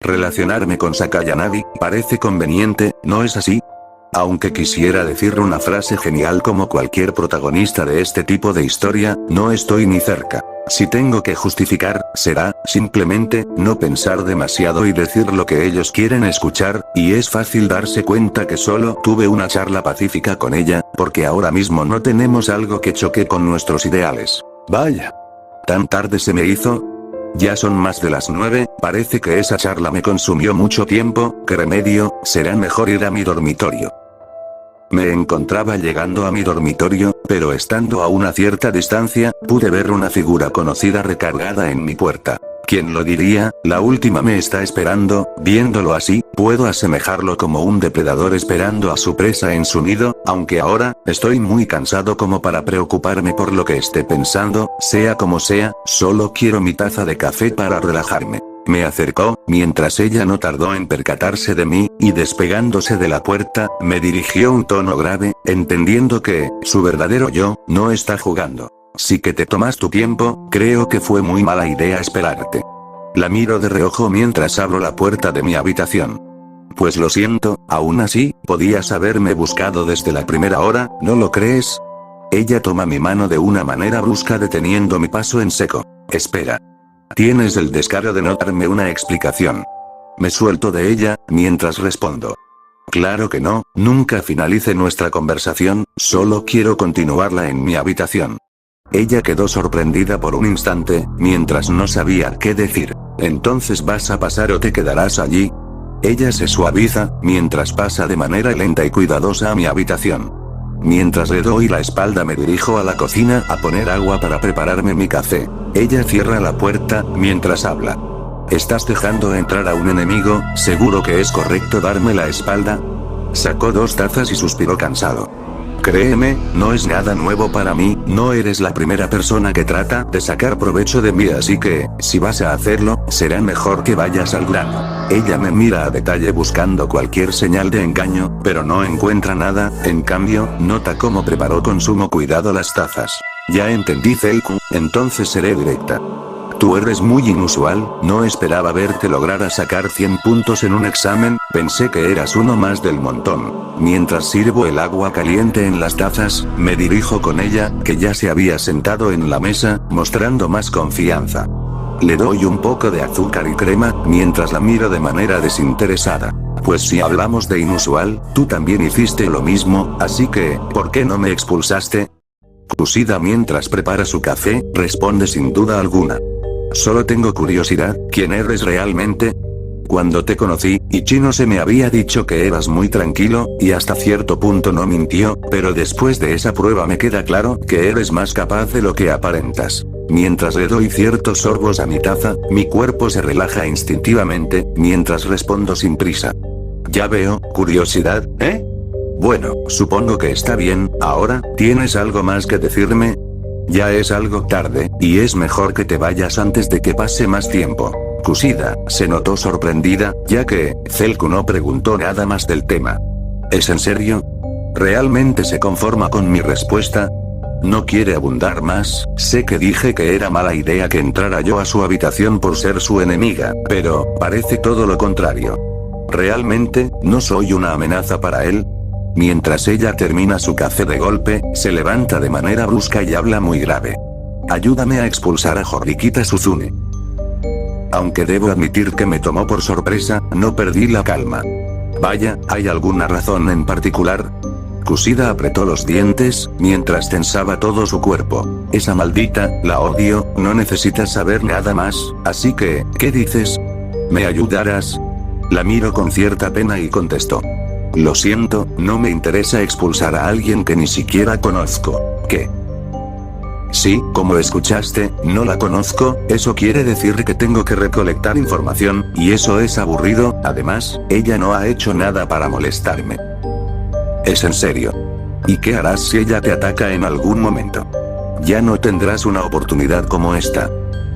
Relacionarme con Sakayanagi parece conveniente, ¿no es así? Aunque quisiera decir una frase genial como cualquier protagonista de este tipo de historia, no estoy ni cerca. Si tengo que justificar, será, simplemente, no pensar demasiado y decir lo que ellos quieren escuchar, y es fácil darse cuenta que solo tuve una charla pacífica con ella, porque ahora mismo no tenemos algo que choque con nuestros ideales. Vaya. ¿Tan tarde se me hizo? Ya son más de las 9, parece que esa charla me consumió mucho tiempo, ¿qué remedio? Será mejor ir a mi dormitorio. Me encontraba llegando a mi dormitorio, pero estando a una cierta distancia, pude ver una figura conocida recargada en mi puerta. ¿Quién lo diría? La última me está esperando. Viéndolo así, puedo asemejarlo como un depredador esperando a su presa en su nido, aunque ahora, estoy muy cansado como para preocuparme por lo que esté pensando, sea como sea, solo quiero mi taza de café para relajarme. Me acercó, mientras ella no tardó en percatarse de mí, y despegándose de la puerta, me dirigió un tono grave, entendiendo que, su verdadero yo, no está jugando. Sí que te tomas tu tiempo, creo que fue muy mala idea esperarte. La miro de reojo mientras abro la puerta de mi habitación. Pues lo siento, aún así, podías haberme buscado desde la primera hora, ¿no lo crees? Ella toma mi mano de una manera brusca deteniendo mi paso en seco. Espera. Tienes el descaro de no darme una explicación. Me suelto de ella, mientras respondo. Claro que no, nunca finalice nuestra conversación, solo quiero continuarla en mi habitación. Ella quedó sorprendida por un instante, mientras no sabía qué decir. ¿Entonces vas a pasar o te quedarás allí? Ella se suaviza, mientras pasa de manera lenta y cuidadosa a mi habitación. Mientras le doy la espalda me dirijo a la cocina a poner agua para prepararme mi café. Ella cierra la puerta, mientras habla. ¿Estás dejando entrar a un enemigo? ¿Seguro que es correcto darme la espalda? Sacó 2 tazas y suspiró cansado. Créeme, no es nada nuevo para mí, no eres la primera persona que trata de sacar provecho de mí, así que, si vas a hacerlo, será mejor que vayas al grano. Ella me mira a detalle buscando cualquier señal de engaño, pero no encuentra nada, en cambio, nota cómo preparó con sumo cuidado las tazas. Ya entendí, Zelku, entonces seré directa. Tú eres muy inusual, no esperaba verte lograr a sacar 100 puntos en un examen, pensé que eras uno más del montón. Mientras sirvo el agua caliente en las tazas, me dirijo con ella, que ya se había sentado en la mesa, mostrando más confianza. Le doy un poco de azúcar y crema, mientras la miro de manera desinteresada. Pues si hablamos de inusual, tú también hiciste lo mismo, así que, ¿por qué no me expulsaste? Kusida mientras prepara su café, responde sin duda alguna. Solo tengo curiosidad, ¿quién eres realmente? Cuando te conocí, Ichino se me había dicho que eras muy tranquilo, y hasta cierto punto no mintió, pero después de esa prueba me queda claro que eres más capaz de lo que aparentas. Mientras le doy ciertos sorbos a mi taza, mi cuerpo se relaja instintivamente, mientras respondo sin prisa. Ya veo, curiosidad, ¿eh? Bueno, supongo que está bien, ahora, ¿tienes algo más que decirme? Ya es algo tarde, y es mejor que te vayas antes de que pase más tiempo. Kusida se notó sorprendida, ya que Zelku no preguntó nada más del tema. ¿Es en serio? ¿Realmente se conforma con mi respuesta? No quiere abundar más, sé que dije que era mala idea que entrara yo a su habitación por ser su enemiga, pero, parece todo lo contrario. ¿Realmente, no soy una amenaza para él? Mientras ella termina su café de golpe, se levanta de manera brusca y habla muy grave. Ayúdame a expulsar a Horikita Suzune. Aunque debo admitir que me tomó por sorpresa, no perdí la calma. Vaya, ¿hay alguna razón en particular? Kusida apretó los dientes, mientras tensaba todo su cuerpo. Esa maldita, la odio, no necesitas saber nada más, así que, ¿qué dices? ¿Me ayudarás? La miro con cierta pena y contestó. Lo siento, no me interesa expulsar a alguien que ni siquiera conozco. ¿Qué? Sí, como escuchaste, no la conozco, eso quiere decir que tengo que recolectar información, y eso es aburrido, además, ella no ha hecho nada para molestarme. ¿Es en serio? ¿Y qué harás si ella te ataca en algún momento? Ya no tendrás una oportunidad como esta.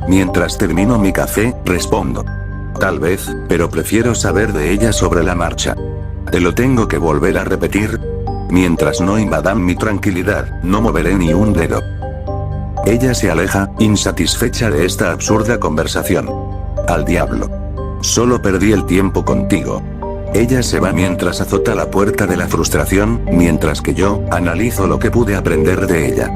Mientras termino mi café, respondo. Tal vez, pero prefiero saber de ella sobre la marcha. ¿Te lo tengo que volver a repetir? Mientras no invadan mi tranquilidad, no moveré ni un dedo. Ella se aleja, insatisfecha de esta absurda conversación. Al diablo. solo perdí el tiempo contigo. Ella se va mientras azota la puerta de la frustración, mientras que yo analizo lo que pude aprender de ella.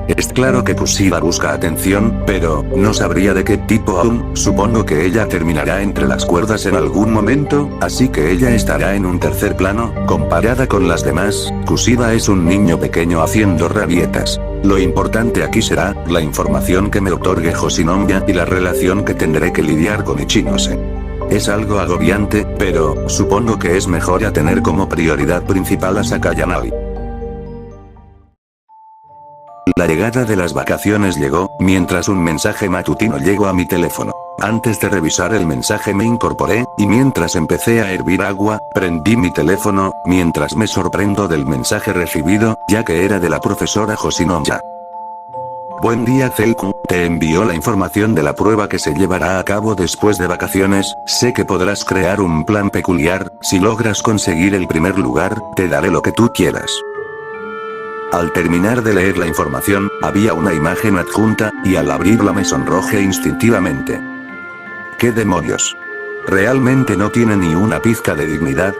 Es claro que Kushida busca atención, pero no sabría de qué tipo aún. Supongo que ella terminará entre las cuerdas en algún momento, así que ella estará en un tercer plano, comparada con las demás. Kushida es un niño pequeño haciendo rabietas. Lo importante aquí será la información que me otorgue Hoshinomiya y la relación que tendré que lidiar con Ichinose. Es algo agobiante, pero supongo que es mejor a tener como prioridad principal a Sakayanagi. La llegada de las vacaciones llegó, mientras un mensaje matutino llegó a mi teléfono. Antes de revisar el mensaje me incorporé, y mientras empecé a hervir agua, prendí mi teléfono, mientras me sorprendo del mensaje recibido, ya que era de la profesora Hoshinomiya. Buen día Zelku, te envió la información de la prueba que se llevará a cabo después de vacaciones. Sé que podrás crear un plan peculiar. Si logras conseguir el primer lugar, te daré lo que tú quieras. Al terminar de leer la información, había una imagen adjunta, y al abrirla me sonrojé instintivamente. ¿Qué demonios? ¿Realmente no tiene ni una pizca de dignidad?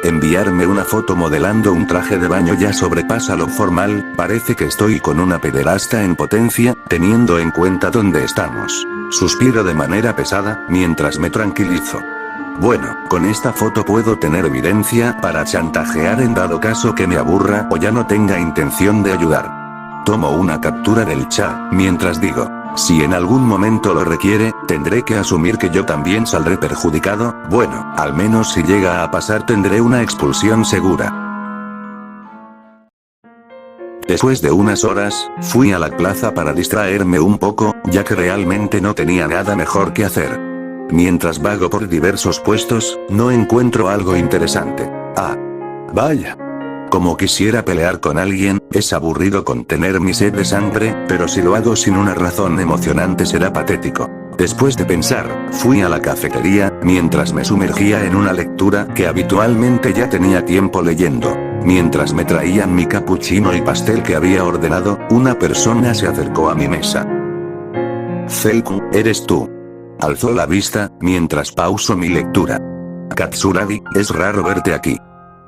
Enviarme una foto modelando un traje de baño ya sobrepasa lo formal. Parece que estoy con una pederasta en potencia, teniendo en cuenta dónde estamos. Suspiro de manera pesada, mientras me tranquilizo. Bueno, con esta foto puedo tener evidencia para chantajear en dado caso que me aburra o ya no tenga intención de ayudar. Tomo una captura del chat, mientras digo, si en algún momento lo requiere, tendré que asumir que yo también saldré perjudicado. Bueno, al menos si llega a pasar tendré una expulsión segura. Después de unas horas, fui a la plaza para distraerme un poco, ya que realmente no tenía nada mejor que hacer. Mientras vago por diversos puestos, no encuentro algo interesante. Ah. Vaya. Como quisiera pelear con alguien, es aburrido contener mi sed de sangre, pero si lo hago sin una razón emocionante será patético. Después de pensar, fui a la cafetería, mientras me sumergía en una lectura que habitualmente ya tenía tiempo leyendo. Mientras me traían mi capuchino y pastel que había ordenado, una persona se acercó a mi mesa. Zelku, ¿eres tú? Alzó la vista, mientras pauso mi lectura. Katsuragi, es raro verte aquí.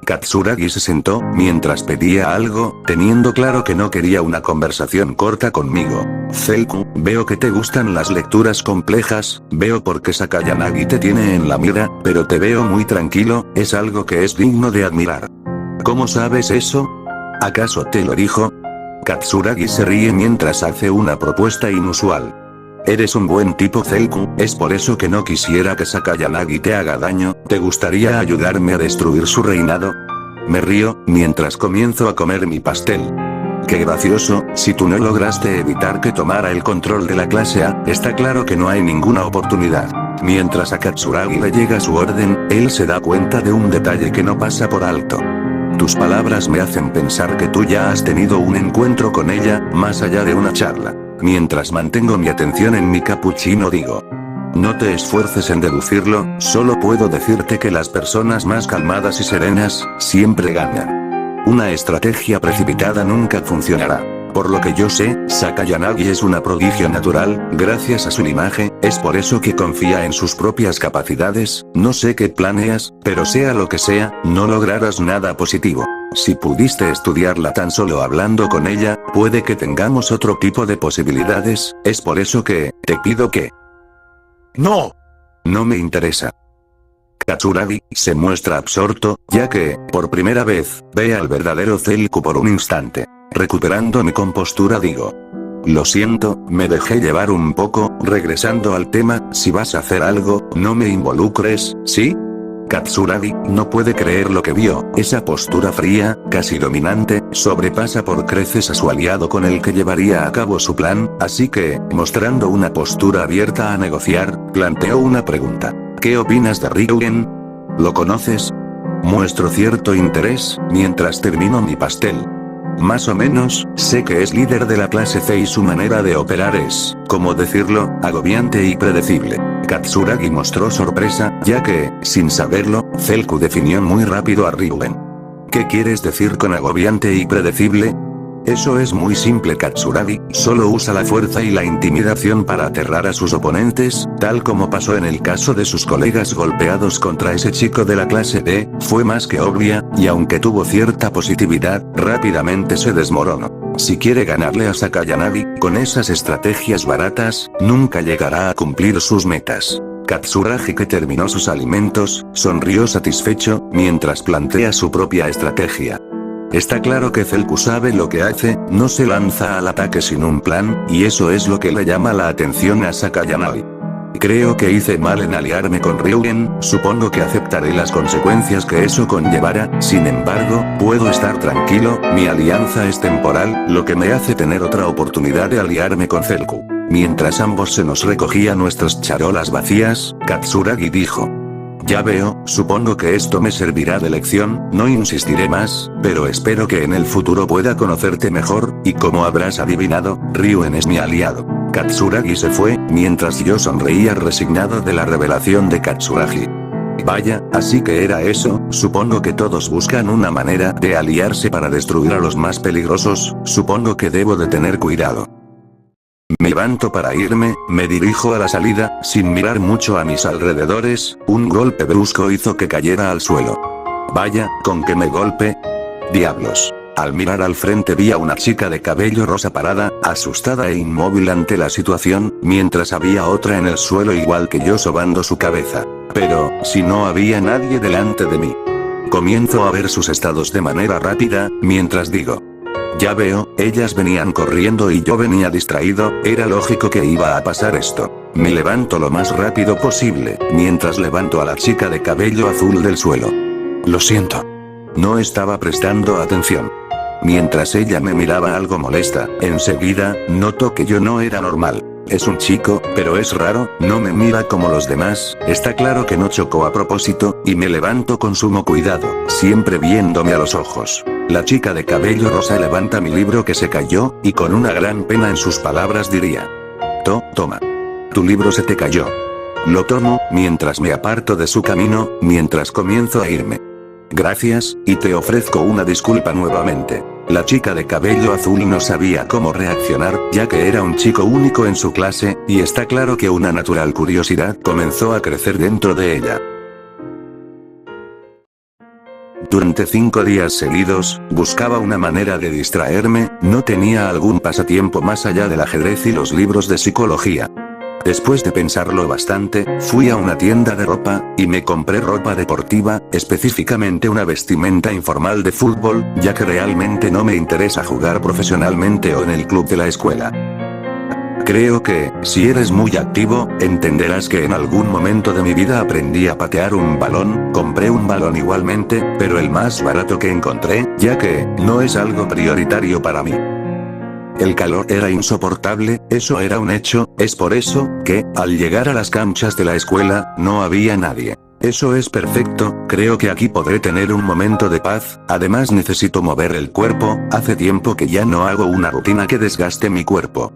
Katsuragi se sentó, mientras pedía algo, teniendo claro que no quería una conversación corta conmigo. Zelku, veo que te gustan las lecturas complejas, veo por qué Sakayanagi te tiene en la mira, pero te veo muy tranquilo, es algo que es digno de admirar. ¿Cómo sabes eso? ¿Acaso te lo dijo? Katsuragi se ríe mientras hace una propuesta inusual. Eres un buen tipo Zelku, es por eso que no quisiera que Sakayanagi te haga daño. ¿Te gustaría ayudarme a destruir su reinado? Me río, mientras comienzo a comer mi pastel. Qué gracioso, si tú no lograste evitar que tomara el control de la clase A, está claro que no hay ninguna oportunidad. Mientras a Katsuragi le llega su orden, él se da cuenta de un detalle que no pasa por alto. Tus palabras me hacen pensar que tú ya has tenido un encuentro con ella, más allá de una charla. Mientras mantengo mi atención en mi capuchino digo. No te esfuerces en deducirlo, solo puedo decirte que las personas más calmadas y serenas, siempre ganan. Una estrategia precipitada nunca funcionará. Por lo que yo sé, Sakayanagi es una prodigio natural, gracias a su linaje, es por eso que confía en sus propias capacidades. No sé qué planeas, pero sea lo que sea, no lograrás nada positivo. Si pudiste estudiarla tan solo hablando con ella, puede que tengamos otro tipo de posibilidades, es por eso que, te pido que... ¡No! No me interesa. Katsuragi se muestra absorto, ya que, por primera vez, ve al verdadero Zelku por un instante. Recuperando mi compostura digo. Lo siento, me dejé llevar un poco, regresando al tema, si vas a hacer algo, no me involucres, ¿sí? Katsuragi no puede creer lo que vio, esa postura fría, casi dominante, sobrepasa por creces a su aliado con el que llevaría a cabo su plan, así que, mostrando una postura abierta a negociar, planteó una pregunta. ¿Qué opinas de Ryugen? ¿Lo conoces? Muestro cierto interés, mientras termino mi pastel. Más o menos, sé que es líder de la clase C y su manera de operar es, ¿cómo decirlo?, agobiante y predecible. Katsuragi mostró sorpresa, ya que, sin saberlo, Zelku definió muy rápido a Ryugen. ¿Qué quieres decir con agobiante y predecible? Eso es muy simple Katsuragi, solo usa la fuerza y la intimidación para aterrar a sus oponentes, tal como pasó en el caso de sus colegas golpeados contra ese chico de la clase D, fue más que obvia, y aunque tuvo cierta positividad, rápidamente se desmoronó. Si quiere ganarle a Sakayanagi, con esas estrategias baratas, nunca llegará a cumplir sus metas. Katsuragi, que terminó sus alimentos, sonrió satisfecho, mientras plantea su propia estrategia. Está claro que Zelku sabe lo que hace, no se lanza al ataque sin un plan, y eso es lo que le llama la atención a Sakayanagi. Creo que hice mal en aliarme con Ryugen, supongo que aceptaré las consecuencias que eso conllevará, sin embargo, puedo estar tranquilo, mi alianza es temporal, lo que me hace tener otra oportunidad de aliarme con Zelku. Mientras ambos se nos recogían nuestras charolas vacías, Katsuragi dijo: ya veo, supongo que esto me servirá de lección, no insistiré más, pero espero que en el futuro pueda conocerte mejor, y como habrás adivinado, Ryugen es mi aliado. Katsuragi se fue, mientras yo sonreía resignado de la revelación de Katsuragi. Vaya, así que era eso, supongo que todos buscan una manera de aliarse para destruir a los más peligrosos, supongo que debo de tener cuidado. Me levanto para irme, me dirijo a la salida, sin mirar mucho a mis alrededores, un golpe brusco hizo que cayera al suelo. Vaya, ¿con qué me golpe? Diablos. Al mirar al frente vi a una chica de cabello rosa parada, asustada e inmóvil ante la situación, mientras había otra en el suelo igual que yo sobando su cabeza. Pero, si no había nadie delante de mí. Comienzo a ver sus estados de manera rápida, mientras digo: ya veo, ellas venían corriendo y yo venía distraído, era lógico que iba a pasar esto. Me levanto lo más rápido posible, mientras levanto a la chica de cabello azul del suelo. Lo siento. No estaba prestando atención. Mientras ella me miraba algo molesta, enseguida, noto que yo no era normal. Es un chico, pero es raro, no me mira como los demás, está claro que no chocó a propósito, y me levanto con sumo cuidado, siempre viéndome a los ojos. La chica de cabello rosa levanta mi libro que se cayó, y con una gran pena en sus palabras diría: toma. Tu libro se te cayó. Lo tomo, mientras me aparto de su camino, mientras comienzo a irme. Gracias, y te ofrezco una disculpa nuevamente. La chica de cabello azul no sabía cómo reaccionar, ya que era un chico único en su clase, y está claro que una natural curiosidad comenzó a crecer dentro de ella. Durante 5 días seguidos, buscaba una manera de distraerme, no tenía algún pasatiempo más allá del ajedrez y los libros de psicología. Después de pensarlo bastante, fui a una tienda de ropa, y me compré ropa deportiva, específicamente una vestimenta informal de fútbol, ya que realmente no me interesa jugar profesionalmente o en el club de la escuela. Creo que, si eres muy activo, entenderás que en algún momento de mi vida aprendí a patear un balón, compré un balón igualmente, pero el más barato que encontré, ya que, no es algo prioritario para mí. El calor era insoportable, eso era un hecho, es por eso, que, al llegar a las canchas de la escuela, no había nadie. Eso es perfecto, creo que aquí podré tener un momento de paz, además necesito mover el cuerpo, hace tiempo que ya no hago una rutina que desgaste mi cuerpo.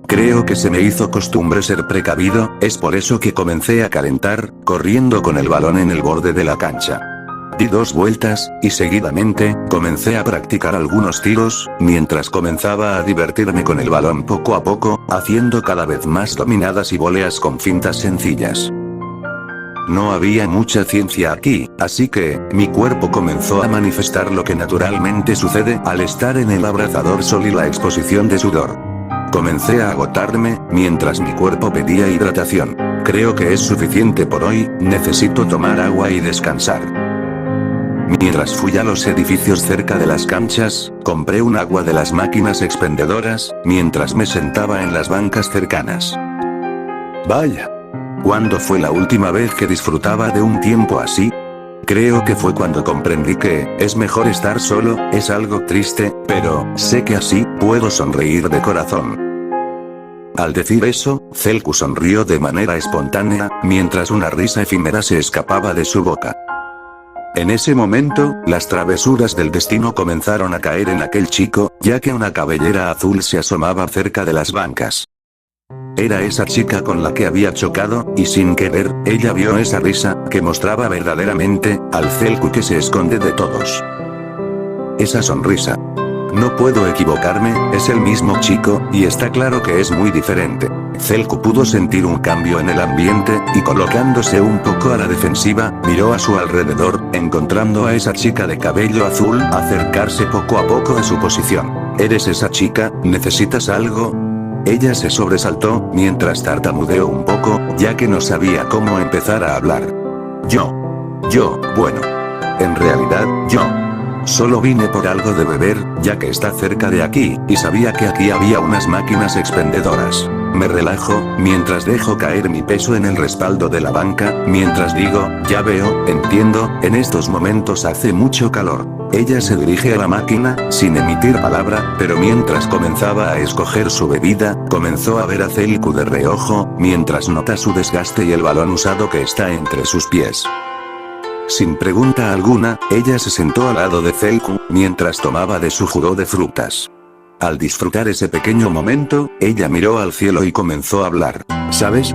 Creo que se me hizo costumbre ser precavido, es por eso que comencé a calentar, corriendo con el balón en el borde de la cancha. Di 2 vueltas, y seguidamente, comencé a practicar algunos tiros, mientras comenzaba a divertirme con el balón poco a poco, haciendo cada vez más dominadas y voleas con fintas sencillas. No había mucha ciencia aquí, así que, mi cuerpo comenzó a manifestar lo que naturalmente sucede al estar en el abrasador sol y la exposición de sudor. Comencé a agotarme, mientras mi cuerpo pedía hidratación. Creo que es suficiente por hoy, necesito tomar agua y descansar. Mientras fui a los edificios cerca de las canchas, compré un agua de las máquinas expendedoras, mientras me sentaba en las bancas cercanas. Vaya. ¿Cuándo fue la última vez que disfrutaba de un tiempo así? Creo que fue cuando comprendí que, es mejor estar solo, es algo triste, pero, sé que así, puedo sonreír de corazón. Al decir eso, Zelku sonrió de manera espontánea, mientras una risa efímera se escapaba de su boca. En ese momento, las travesuras del destino comenzaron a caer en aquel chico, ya que una cabellera azul se asomaba cerca de las bancas. Era esa chica con la que había chocado, y sin querer, ella vio esa risa, que mostraba verdaderamente, al Zelku que se esconde de todos. Esa sonrisa. no puedo equivocarme, es el mismo chico, y está claro que es muy diferente. Zelku pudo sentir un cambio en el ambiente, y colocándose un poco a la defensiva, miró a su alrededor, encontrando a esa chica de cabello azul acercarse poco a poco a su posición. ¿Eres esa chica? ¿Necesitas algo? Ella se sobresaltó, mientras tartamudeó un poco, ya que no sabía cómo empezar a hablar. Bueno. En realidad, yo solo vine por algo de beber, ya que está cerca de aquí, y sabía que aquí había unas máquinas expendedoras. Me relajo, mientras dejo caer mi peso en el respaldo de la banca, mientras digo, ya veo, entiendo, en estos momentos hace mucho calor. Ella se dirige a la máquina, sin emitir palabra, pero mientras comenzaba a escoger su bebida, comenzó a ver a Zelku de reojo, mientras nota su desgaste y el balón usado que está entre sus pies. Sin pregunta alguna, ella se sentó al lado de Zelku, mientras tomaba de su jugo de frutas. Al disfrutar ese pequeño momento, ella miró al cielo y comenzó a hablar. ¿Sabes?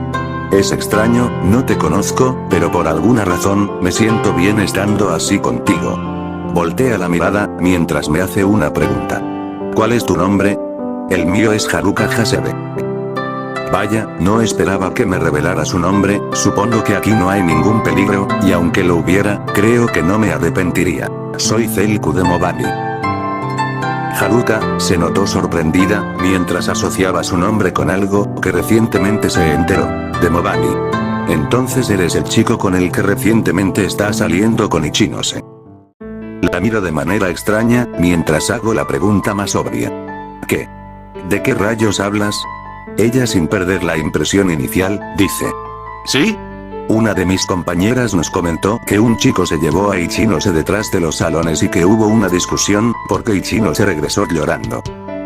Es extraño, no te conozco, pero por alguna razón, me siento bien estando así contigo. Voltea la mirada, mientras me hace una pregunta. ¿Cuál es tu nombre? El mío es Haruka Hasebe. Vaya, no esperaba que me revelara su nombre, supongo que aquí no hay ningún peligro, y aunque lo hubiera, creo que no me arrepentiría. Soy Zelku de Mobani. Haruka se notó sorprendida, mientras asociaba su nombre con algo que recientemente se enteró. De Mobani. Entonces eres el chico con el que recientemente está saliendo con Ichinose. La miro de manera extraña, mientras hago la pregunta más obvia. ¿Qué? ¿De qué rayos hablas? Ella, sin perder la impresión inicial, dice. ¿Sí? Una de mis compañeras nos comentó que un chico se llevó a Ichinose detrás de los salones y que hubo una discusión, porque Ichinose regresó llorando.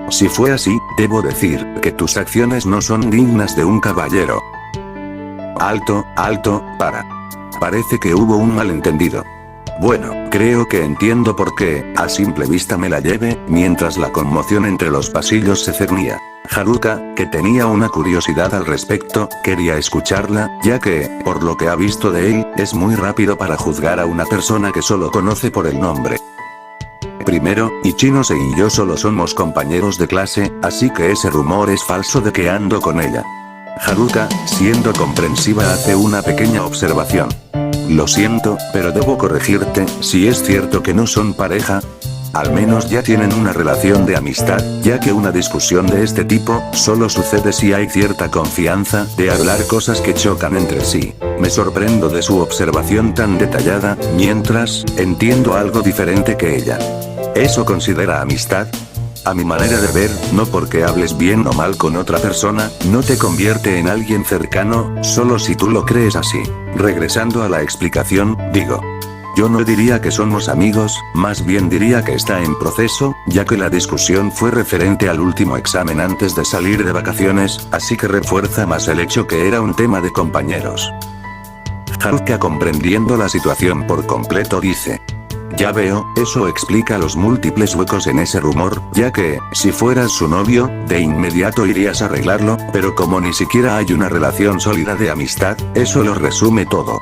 Si fue así, debo decir que tus acciones no son dignas de un caballero. Alto, para. Parece que hubo un malentendido. Bueno, creo que entiendo por qué, a simple vista me la lleve, mientras la conmoción entre los pasillos se cernía. Haruka, que tenía una curiosidad al respecto, quería escucharla, ya que, por lo que ha visto de él, es muy rápido para juzgar a una persona que solo conoce por el nombre. Primero, Ichinose y yo solo somos compañeros de clase, así que ese rumor es falso de que ando con ella. Haruka, siendo comprensiva, hace una pequeña observación. Lo siento, pero debo corregirte, si es cierto que no son pareja. Al menos ya tienen una relación de amistad, ya que una discusión de este tipo, solo sucede si hay cierta confianza, de hablar cosas que chocan entre sí. Me sorprendo de su observación tan detallada, mientras, entiendo algo diferente que ella. ¿Eso considera amistad? A mi manera de ver, no porque hables bien o mal con otra persona, no te convierte en alguien cercano, solo si tú lo crees así. Regresando a la explicación, digo. Yo no diría que somos amigos, más bien diría que está en proceso, ya que la discusión fue referente al último examen antes de salir de vacaciones, así que refuerza más el hecho que era un tema de compañeros. Haruka, comprendiendo la situación por completo, dice. Ya veo, eso explica los múltiples huecos en ese rumor, ya que, si fueras su novio, de inmediato irías a arreglarlo, pero como ni siquiera hay una relación sólida de amistad, eso lo resume todo.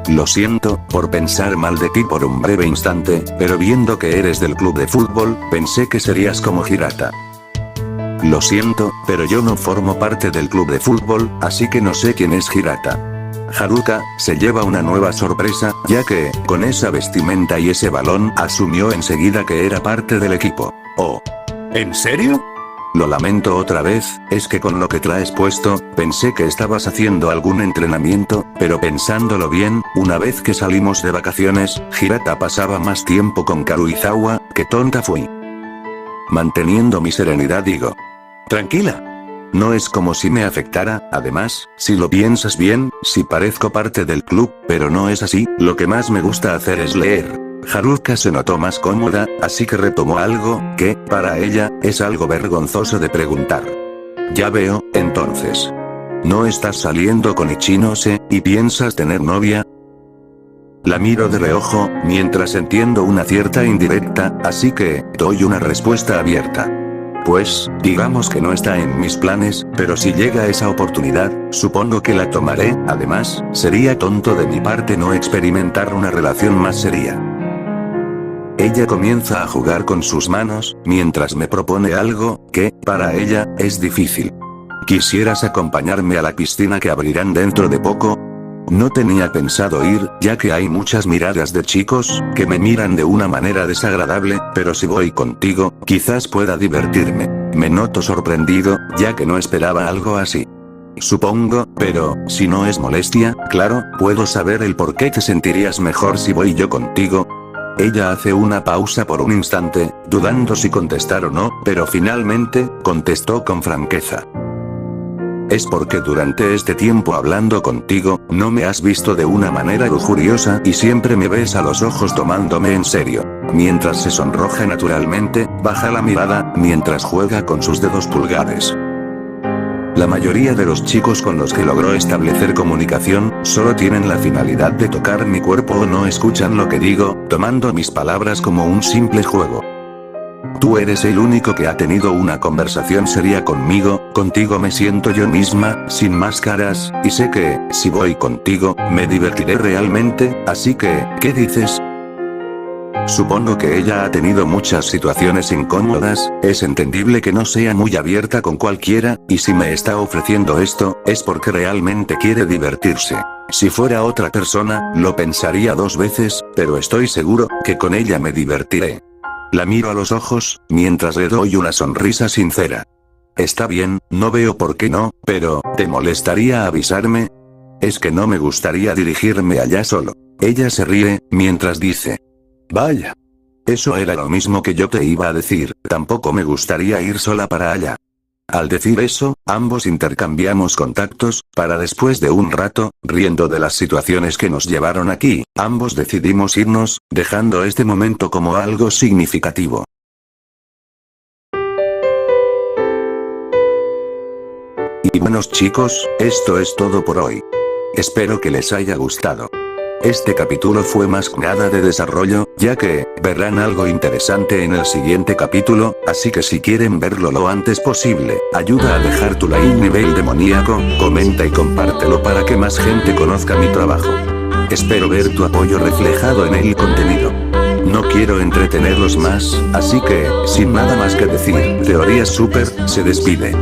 Lo siento, por pensar mal de ti por un breve instante, pero viendo que eres del club de fútbol, pensé que serías como Hirata. Lo siento, pero yo no formo parte del club de fútbol, así que no sé quién es Hirata. Haruka se lleva una nueva sorpresa, ya que, con esa vestimenta y ese balón, asumió enseguida que era parte del equipo. Oh. ¿En serio? Lo lamento otra vez, es que con lo que traes puesto, pensé que estabas haciendo algún entrenamiento, pero pensándolo bien, una vez que salimos de vacaciones, Hirata pasaba más tiempo con Karuizawa, que tonta fui. Manteniendo mi serenidad digo. Tranquila. No es como si me afectara, además, si lo piensas bien, sí parezco parte del club, pero no es así, lo que más me gusta hacer es leer. Haruka se notó más cómoda, así que retomó algo, que, para ella, es algo vergonzoso de preguntar. Ya veo, entonces. ¿No estás saliendo con Ichinose, y piensas tener novia? La miro de reojo, mientras entiendo una cierta indirecta, así que, doy una respuesta abierta. Pues, digamos que no está en mis planes, pero si llega esa oportunidad, supongo que la tomaré, además, sería tonto de mi parte no experimentar una relación más seria. Ella comienza a jugar con sus manos, mientras me propone algo, que, para ella, es difícil. ¿Quisieras acompañarme a la piscina que abrirán dentro de poco? No tenía pensado ir, ya que hay muchas miradas de chicos, que me miran de una manera desagradable, pero si voy contigo, quizás pueda divertirme. Me noto sorprendido, ya que no esperaba algo así. Supongo, pero, si no es molestia, claro, puedo saber el por qué te sentirías mejor si voy yo contigo. Ella hace una pausa por un instante, dudando si contestar o no, pero finalmente, contestó con franqueza. Es porque durante este tiempo hablando contigo, no me has visto de una manera lujuriosa y siempre me ves a los ojos tomándome en serio. Mientras se sonroja naturalmente, baja la mirada, mientras juega con sus dedos pulgares. La mayoría de los chicos con los que logró establecer comunicación, solo tienen la finalidad de tocar mi cuerpo o no escuchan lo que digo, tomando mis palabras como un simple juego. Tú eres el único que ha tenido una conversación seria conmigo, contigo me siento yo misma, sin máscaras, y sé que, si voy contigo, me divertiré realmente, así que, ¿qué dices? Supongo que ella ha tenido muchas situaciones incómodas, es entendible que no sea muy abierta con cualquiera, y si me está ofreciendo esto, es porque realmente quiere divertirse. Si fuera otra persona, lo pensaría 2 veces, pero estoy seguro, que con ella me divertiré. La miro a los ojos, mientras le doy una sonrisa sincera. Está bien, no veo por qué no, pero, ¿te molestaría avisarme? Es que no me gustaría dirigirme allá solo. Ella se ríe, mientras dice. Vaya. Eso era lo mismo que yo te iba a decir, tampoco me gustaría ir sola para allá. Al decir eso, ambos intercambiamos contactos, para después de un rato, riendo de las situaciones que nos llevaron aquí, ambos decidimos irnos, dejando este momento como algo significativo. Y buenos chicos, esto es todo por hoy. Espero que les haya gustado. Este capítulo fue más que nada de desarrollo, ya que, verán algo interesante en el siguiente capítulo, así que si quieren verlo lo antes posible, ayuda a dejar tu like nivel demoníaco, comenta y compártelo para que más gente conozca mi trabajo. Espero ver tu apoyo reflejado en el contenido. No quiero entretenerlos más, así que, sin nada más que decir, Teoría Super, se despide.